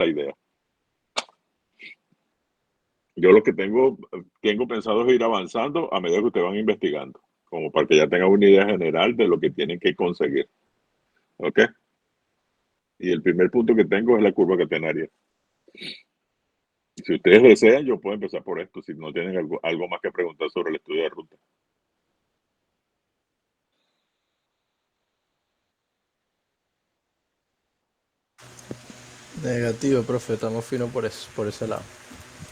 la idea. Yo lo que tengo pensado es ir avanzando a medida que ustedes van investigando, como para que ya tengan una idea general de lo que tienen que conseguir. ¿Ok? Y el primer punto que tengo es la curva catenaria. Si ustedes desean, yo puedo empezar por esto, si no tienen algo más que preguntar sobre el estudio de ruta. Negativo, profe, estamos finos por ese lado.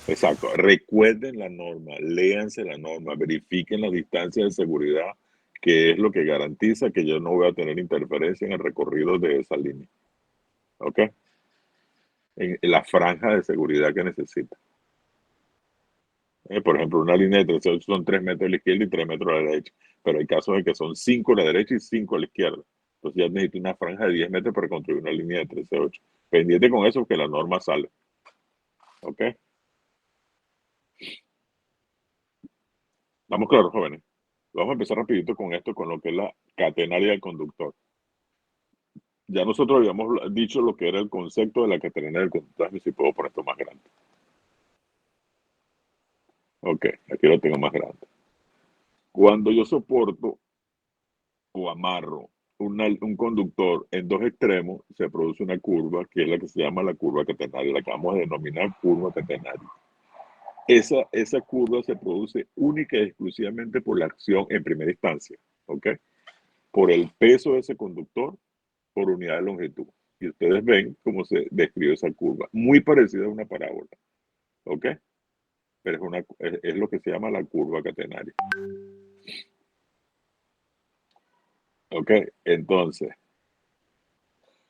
Exacto. Recuerden la norma, léanse la norma, verifiquen la distancia de seguridad, que es lo que garantiza que yo no voy a tener interferencia en el recorrido de esa línea. ¿Ok? En la franja de seguridad que necesita. Por ejemplo, una línea de 38 son 3 metros a la izquierda y 3 metros a la derecha, pero hay casos en que son 5 a la derecha y 5 a la izquierda. Entonces ya necesito una franja de 10 metros para construir una línea de 38. Pendiente con eso que la norma sale. ¿Ok? Vamos claros, jóvenes. Vamos a empezar rapidito con esto, con lo que es la catenaria del conductor. Ya nosotros habíamos dicho lo que era el concepto de la catenaria del conductor. Si puedo poner esto más grande. Ok, aquí lo tengo más grande. Cuando yo soporto o amarro un conductor en dos extremos, se produce una curva que es la que se llama la curva catenaria, la que vamos a denominar curva catenaria. Esa curva se produce única y exclusivamente por la acción en primera instancia, ¿ok? Por el peso de ese conductor por unidad de longitud. Y ustedes ven cómo se describe esa curva, muy parecida a una parábola, ¿ok? Pero es lo que se llama la curva catenaria. ¿Ok? Entonces,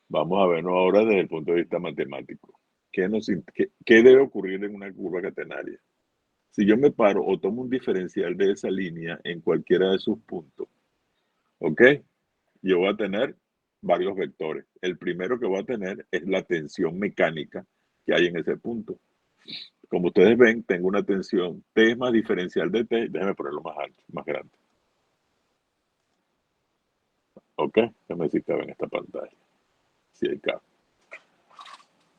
vamos a vernos ahora desde el punto de vista matemático. ¿Qué debe ocurrir en una curva catenaria? Si yo me paro o tomo un diferencial de esa línea en cualquiera de sus puntos, ¿ok? Yo voy a tener varios vectores. El primero que voy a tener es la tensión mecánica que hay en ese punto. Como ustedes ven, tengo una tensión T más diferencial de T. Déjenme ponerlo más alto, más grande. ¿Ok? Déjenme ver si cabe en esta pantalla. Si hay cabe.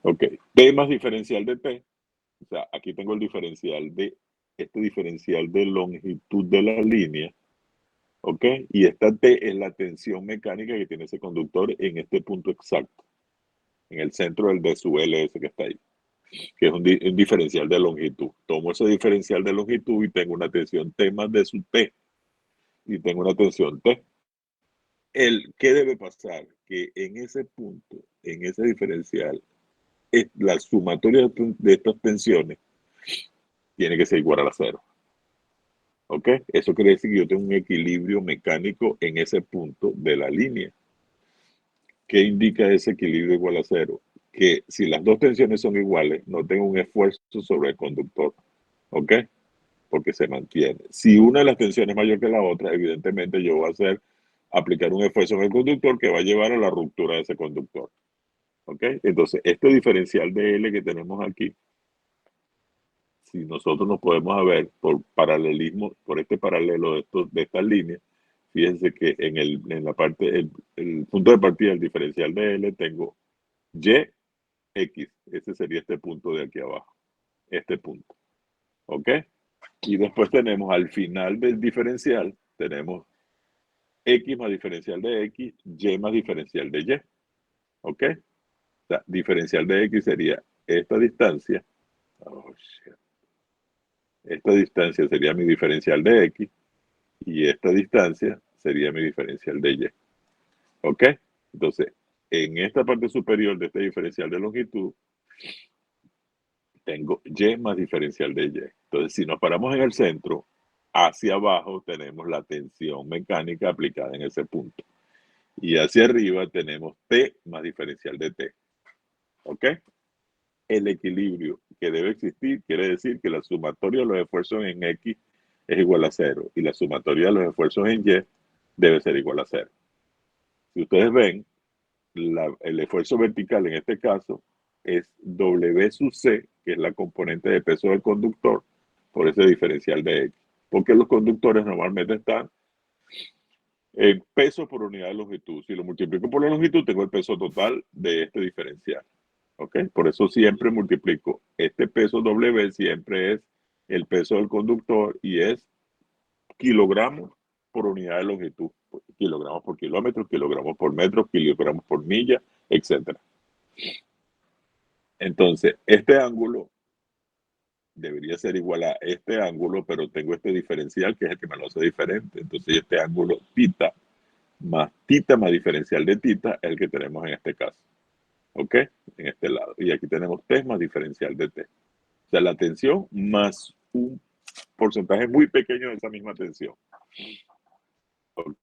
Ok. T más diferencial de T. O sea, aquí tengo el diferencial de este diferencial de longitud de la línea. ¿Ok? Y esta T es la tensión mecánica que tiene ese conductor en este punto exacto. En el centro del D sub LS que está ahí. Que es un diferencial de longitud. Tomo ese diferencial de longitud y tengo una tensión T más D sub T. Y tengo una tensión T. ¿Qué debe pasar? Que en ese punto, en ese diferencial, la sumatoria de estas tensiones tiene que ser igual a cero. ¿Ok? Eso quiere decir que yo tengo un equilibrio mecánico en ese punto de la línea. ¿Qué indica ese equilibrio igual a cero? Que si las dos tensiones son iguales, no tengo un esfuerzo sobre el conductor. ¿Ok? Porque se mantiene. Si una de las tensiones es mayor que la otra, evidentemente yo voy a aplicar un esfuerzo en el conductor que va a llevar a la ruptura de ese conductor. ¿Ok? Entonces, este diferencial de L que tenemos aquí, si nosotros nos podemos ver por paralelismo, por este paralelo de estas líneas, fíjense que en la parte, el punto de partida del diferencial de L tengo Y, X. Ese sería este punto de aquí abajo. Este punto. ¿Ok? Y después tenemos al final del diferencial, tenemos X más diferencial de X, Y más diferencial de Y. ¿Ok? O sea, diferencial de X sería esta distancia. Oh, shit. Esta distancia sería mi diferencial de X y esta distancia sería mi diferencial de Y. ¿Ok? Entonces, en esta parte superior de este diferencial de longitud, tengo Y más diferencial de Y. Entonces, si nos paramos en el centro, hacia abajo tenemos la tensión mecánica aplicada en ese punto. Y hacia arriba tenemos T más diferencial de T. ¿Ok? El equilibrio que debe existir quiere decir que la sumatoria de los esfuerzos en X es igual a cero y la sumatoria de los esfuerzos en Y debe ser igual a cero. Si ustedes ven, el esfuerzo vertical en este caso es W sub C, que es la componente de peso del conductor, por ese diferencial de X. Porque los conductores normalmente están en peso por unidad de longitud. Si lo multiplico por la longitud, tengo el peso total de este diferencial. ¿Ok? Por eso siempre multiplico. Este peso W siempre es el peso del conductor y es kilogramos por unidad de longitud. Kilogramos por kilómetro, kilogramos por metro, kilogramos por milla, etc. Entonces, este ángulo debería ser igual a este ángulo, pero tengo este diferencial que es el que me lo hace diferente. Entonces, este ángulo tita más diferencial de tita es el que tenemos en este caso. ¿Ok? En este lado. Y aquí tenemos T más diferencial de T. O sea, la tensión más un porcentaje muy pequeño de esa misma tensión. ¿Ok?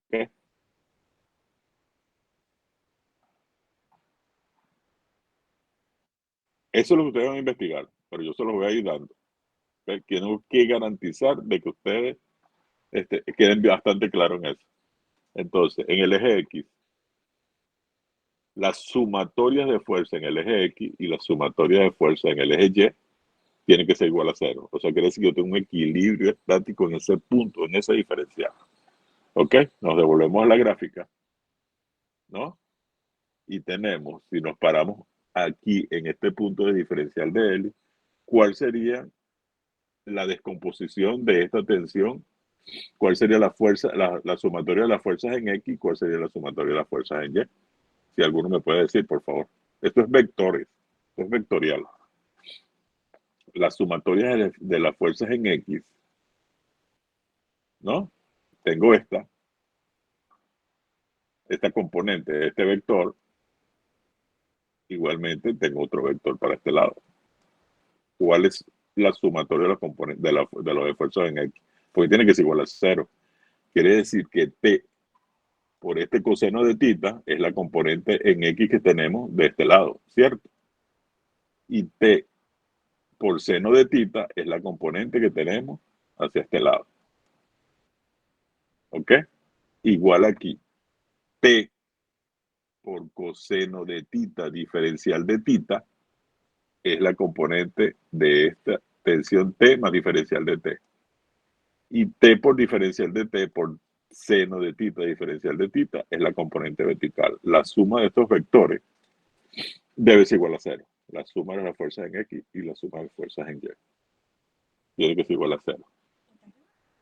Eso es lo que ustedes van a investigar, pero yo se los voy a ir dando. ¿Ok? Tengo que garantizar de que ustedes queden bastante claros en eso. Entonces, en el eje X, las sumatorias de fuerza en el eje X y las sumatorias de fuerza en el eje Y tienen que ser igual a cero. O sea, quiere decir que yo tengo un equilibrio estático en ese punto, en esa diferencial. ¿Ok? Nos devolvemos a la gráfica, ¿no? Y tenemos, si nos paramos aquí en este punto de diferencial de L, ¿cuál sería la descomposición de esta tensión? ¿Cuál sería la fuerza, la sumatoria de las fuerzas en X? ¿Cuál sería la sumatoria de las fuerzas en Y? Si alguno me puede decir, por favor. Esto es vectores, esto es vectorial. La sumatoria de las fuerzas en X, ¿no? Tengo esta componente, este vector. Igualmente tengo otro vector para este lado. ¿Cuál es la sumatoria de los componentes de los esfuerzos en X? Porque tiene que ser igual a cero. Quiere decir que T por este coseno de tita es la componente en X que tenemos de este lado, ¿cierto? Y T por seno de tita es la componente que tenemos hacia este lado. ¿Ok? Igual aquí. T por coseno de tita diferencial de tita es la componente de esta tensión T más diferencial de T. Y T por diferencial de T por seno de tita diferencial de tita es la componente vertical. La suma de estos vectores debe ser igual a cero. La suma de las fuerzas en X y la suma de las fuerzas en Y. Tiene que ser igual a cero.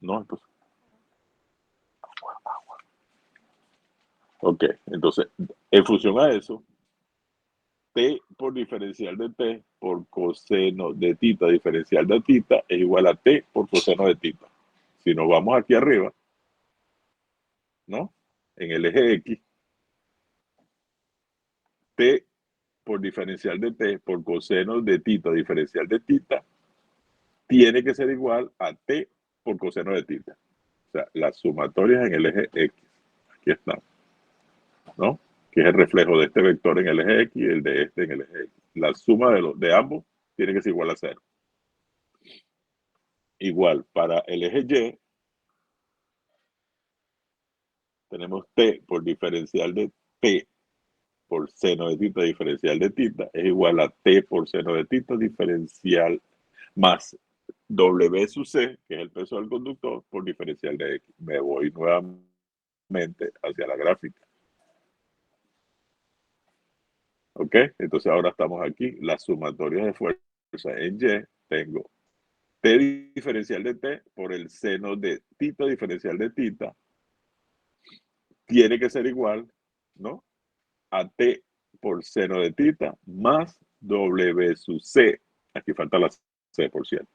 ¿No? Entonces, ok, entonces, en función a eso, T por diferencial de T por coseno de tita diferencial de tita es igual a T por coseno de tita. Si nos vamos aquí arriba, ¿no? En el eje X, T por diferencial de T por coseno de tita diferencial de tita tiene que ser igual a T por coseno de tita. O sea, las sumatorias en el eje X. Aquí están, ¿no? Que es el reflejo de este vector en el eje X y el de este en el eje X. La suma de ambos tiene que ser igual a cero. Igual, para el eje Y, tenemos T por diferencial de T por seno de tita diferencial de tita es igual a T por seno de tita diferencial más W sub C, que es el peso del conductor, por diferencial de X. Me voy nuevamente hacia la gráfica. ¿Ok? Entonces ahora estamos aquí. Las sumatorias de fuerza en Y, tengo T diferencial de T por el seno de tita diferencial de tita. Tiene que ser igual, ¿no? A T por seno de tita más W sub C. Aquí falta la C, por cierto.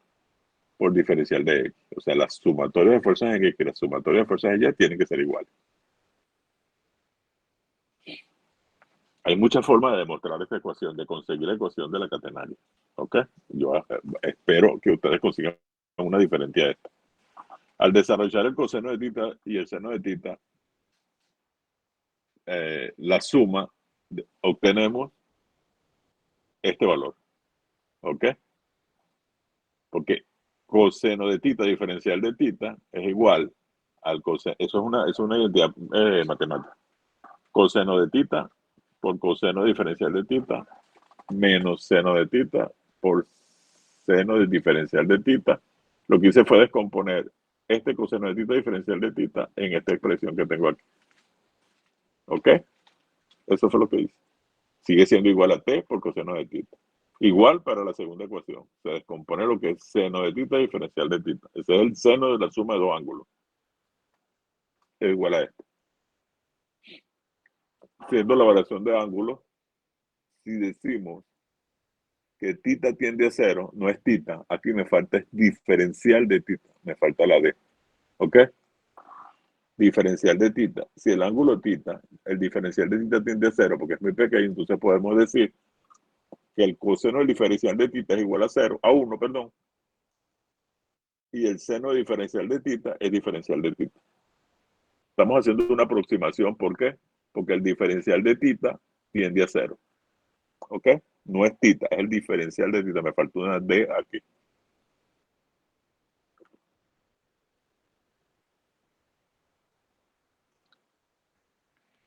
Por diferencial de X. O sea, las sumatorias de fuerzas en X y las sumatorias de fuerzas en Y tienen que ser iguales. Hay muchas formas de demostrar esta ecuación, de conseguir la ecuación de la catenaria. ¿Ok? Yo espero que ustedes consigan una diferente a esta. Al desarrollar el coseno de tita y el seno de tita, la suma, obtenemos este valor. ¿Ok? Porque coseno de tita diferencial de tita es igual al coseno. Eso es una identidad matemática. Coseno de tita por coseno diferencial de tita menos seno de tita por seno de diferencial de tita. Lo que hice fue descomponer este coseno de tita diferencial de tita en esta expresión que tengo aquí. ¿Ok? Eso fue lo que hice. sigue siendo igual a t por coseno de tita. Igual para la segunda ecuación. Se descompone lo que es seno de tita diferencial de tita. Ese es el seno de la suma de dos ángulos. Es igual a esto. Siendo la variación de ángulos, si decimos que tita tiende a 0, no es tita. Aquí me falta es diferencial de tita. Me falta la d. ¿Ok? Diferencial de tita. Si el ángulo tita, el diferencial de tita tiende a 0 porque es muy pequeño, entonces podemos decir que el coseno del diferencial de tita es igual a 0, a 1, perdón. Y el seno diferencial de tita es diferencial de tita. Estamos haciendo una aproximación. ¿Por qué? Porque el diferencial de tita tiende a 0. ¿Ok? No es tita, es el diferencial de tita. Me faltó una D aquí.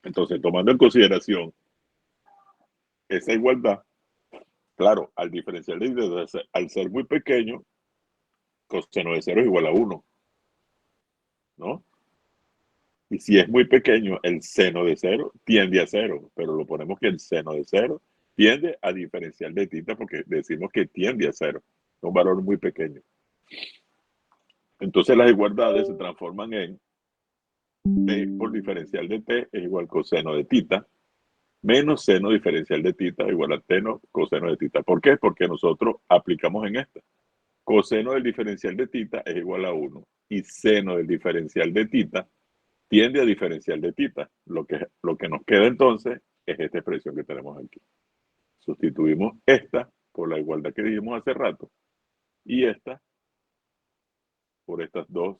Entonces, tomando en consideración esa igualdad, claro, al diferencial de tita, al ser muy pequeño, coseno de 0 es igual a 1. ¿No? Y si es muy pequeño, el seno de 0 tiende a 0, pero lo ponemos que el seno de 0 tiende a diferencial de tita porque decimos que tiende a 0. Es un valor muy pequeño. Entonces las igualdades se transforman en t por diferencial de t es igual a coseno de tita menos seno diferencial de tita igual a t no coseno de tita. ¿Por qué? Porque nosotros aplicamos en esta. Coseno del diferencial de tita es igual a 1 y seno del diferencial de tita tiende a diferencial de tita. Lo que nos queda entonces es esta expresión que tenemos aquí. Sustituimos esta por la igualdad que dijimos hace rato y esta por estas dos,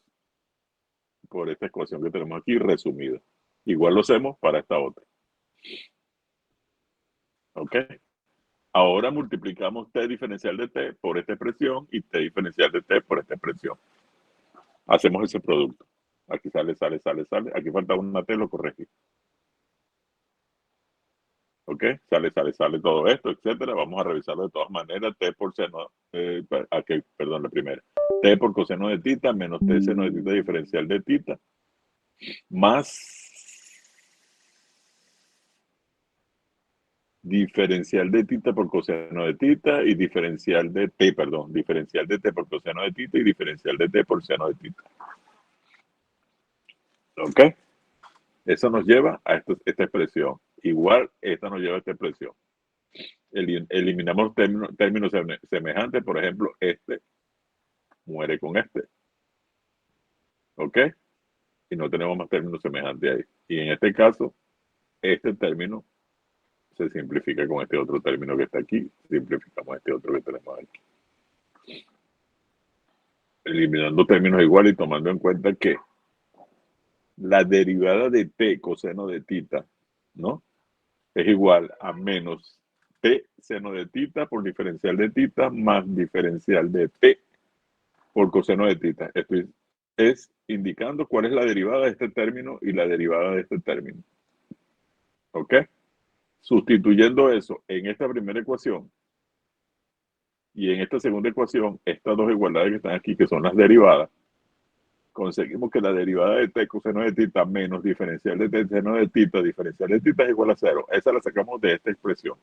por esta ecuación que tenemos aquí resumida. Igual lo hacemos para esta otra. ¿Ok? Ahora multiplicamos t diferencial de t por esta expresión y t diferencial de t por esta expresión. Hacemos ese producto. Aquí sale. Aquí falta una t, lo corregí. ¿Ok? Sale todo esto, etcétera. Vamos a revisarlo de todas maneras. T por seno, perdón, la primera. T por coseno de tita menos T seno de tita diferencial de tita más diferencial de tita por coseno de tita y diferencial de t, diferencial de t por coseno de tita y diferencial de t por seno de tita. ¿Ok? Eso nos lleva a esta expresión. Igual, esta nos lleva a esta expresión. Eliminamos términos semejantes, por ejemplo, este muere con este. ¿Ok? Y no tenemos más términos semejantes ahí. Y en este caso, este término se simplifica con este otro término que está aquí. Simplificamos este otro que tenemos aquí. Eliminando términos iguales y tomando en cuenta que la derivada de t coseno de tita, ¿no? Es igual a menos t seno de tita por diferencial de tita más diferencial de t por coseno de tita. Esto es indicando cuál es la derivada de este término y la derivada de este término. ¿Ok? Sustituyendo eso en esta primera ecuación y en esta segunda ecuación, estas dos igualdades que están aquí, que son las derivadas, conseguimos que la derivada de t coseno de tita menos diferencial de t seno de tita, diferencial de tita es igual a 0. Esa la sacamos de esta expresión.